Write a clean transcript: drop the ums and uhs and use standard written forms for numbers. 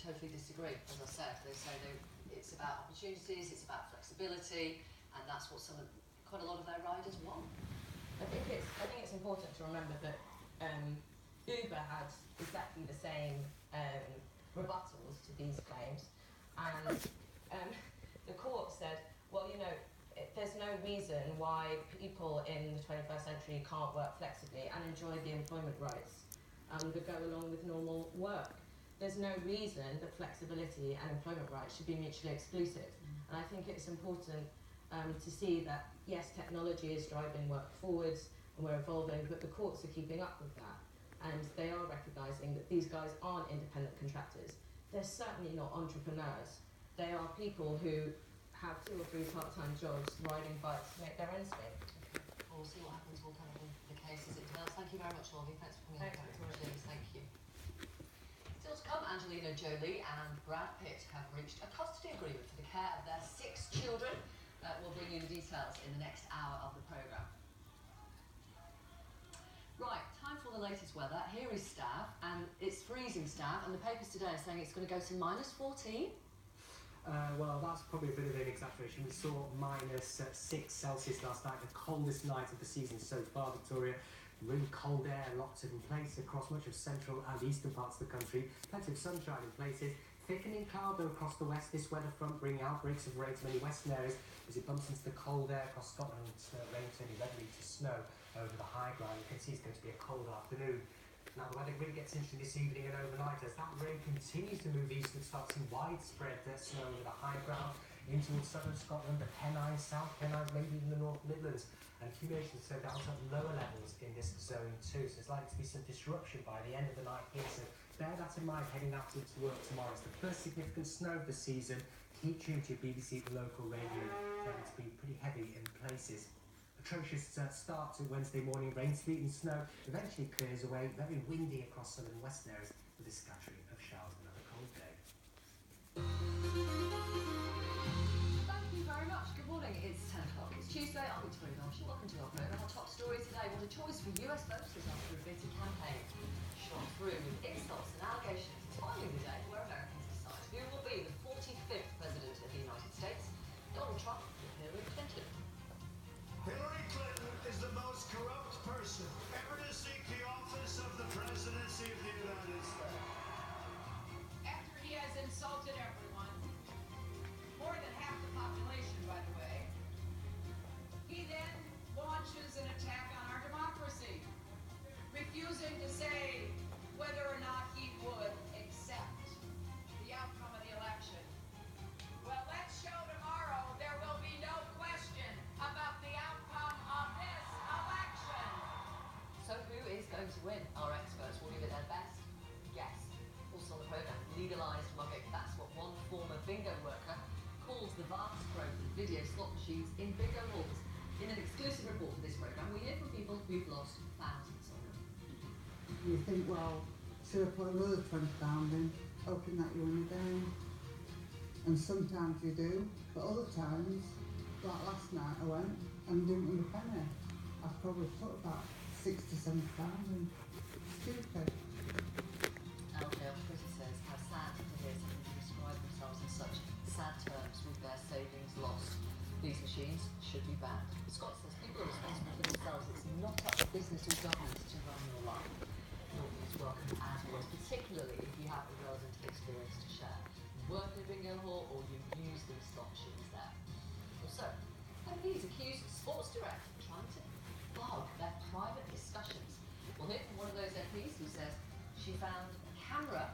totally disagree. As I said, they say it's about opportunities, it's about flexibility, and that's what quite a lot of their riders want. I think it's important to remember that Uber had exactly the same rebuttals to these claims, and the court said, well, you know, there's no reason why people in the 21st century can't work flexibly and enjoy the employment rights that go along with normal work. There's no reason that flexibility and employment rights should be mutually exclusive. And I think it's important to see that, yes, technology is driving work forwards and we're evolving, but the courts are keeping up with that. And they are recognising that these guys aren't independent contractors. They're certainly not entrepreneurs. They are people who have 2 or 3 part-time jobs riding bikes to make their ends meet. Okay. We'll see what happens. We'll cover the case as it develops. Thank you very much, Laurie. Thanks for coming on. Cheers. Thank you. Still to come, Angelina Jolie and Brad Pitt have reached a custody agreement for the care of their 6 children. We'll bring you the details in the next hour of the programme. Right, time for the latest weather. Here is Stav, and it's freezing, Stav, and the papers today are saying it's going to go to -14. Well, that's probably a bit of an exaggeration. We saw -6 Celsius last night, the coldest night of the season so far, Victoria. Really cold air, lots of in place across much of central and eastern parts of the country. Plenty of sunshine in places. Thickening cloud though across the west. This weather front bringing outbreaks of rain to many western areas as it bumps into the cold air across Scotland. Rain turning readily to snow over the high ground. You can see it's going to be a cold afternoon. Now the weather really gets interesting this evening and overnight as that rain continues to move east and starts some widespread snow over the high ground in towards southern Scotland, the Pennines, South Pennines, maybe even the North Midlands, and accumulations so down to lower levels in this zone too. So it's likely to be some disruption by the end of the night here. So bear that in mind heading out into work tomorrow. It's the first significant snow of the season. Keep tuned to your BBC local radio. It's going to be pretty heavy in places. Atrocious start to Wednesday morning. Rain, sleet and snow eventually clears away. Very windy across southern western areas with a scattering of showers. Another cold day. Thank you very much. Good morning. It's 10 o'clock. It's Tuesday. I'm Victoria Darshall. Welcome to our programme. Our top story today. What a choice for US voters after a bitter campaign shot through with insults and allegations. It's finally the day where Americans decide who will be the 45th president of the United States. Donald Trump or Hillary Clinton. Hillary Clinton is the most corrupt person ever to seek the office of the presidency of the United States. After he has insulted everyone, more than half the population, by the way, he then launches an attack on our democracy, refusing to say whether or not he would accept the outcome of the election. Well, let's show tomorrow there will be no question about the outcome of this election. So who is going to win? Our experts will give it their best guess. Also on the programme, legalised mugging. That's what one former bingo worker calls the vast growth of video slot machines in bingo halls. In an exclusive report for this programme, we hear from people who've lost thousands of them. You think, well, should I put another £20 in, hoping that you win again? And sometimes you do, but other times, like last night I went and didn't win a penny. I've probably put about £6 to £7 in. Stupid. LDL Twitter says how sad to hear someone describe themselves in such sad terms with their savings lost. These machines should be banned. Scott says people are responsible for themselves. It's not up to business or government to run your life. Northern's welcome as always, particularly if you have the relevant experience to share. You work in a bingo hall or you use these slot machines there. Also, MPs accused Sports Direct of trying to bog their private discussions. We'll hear from one of those MPs who says she found a camera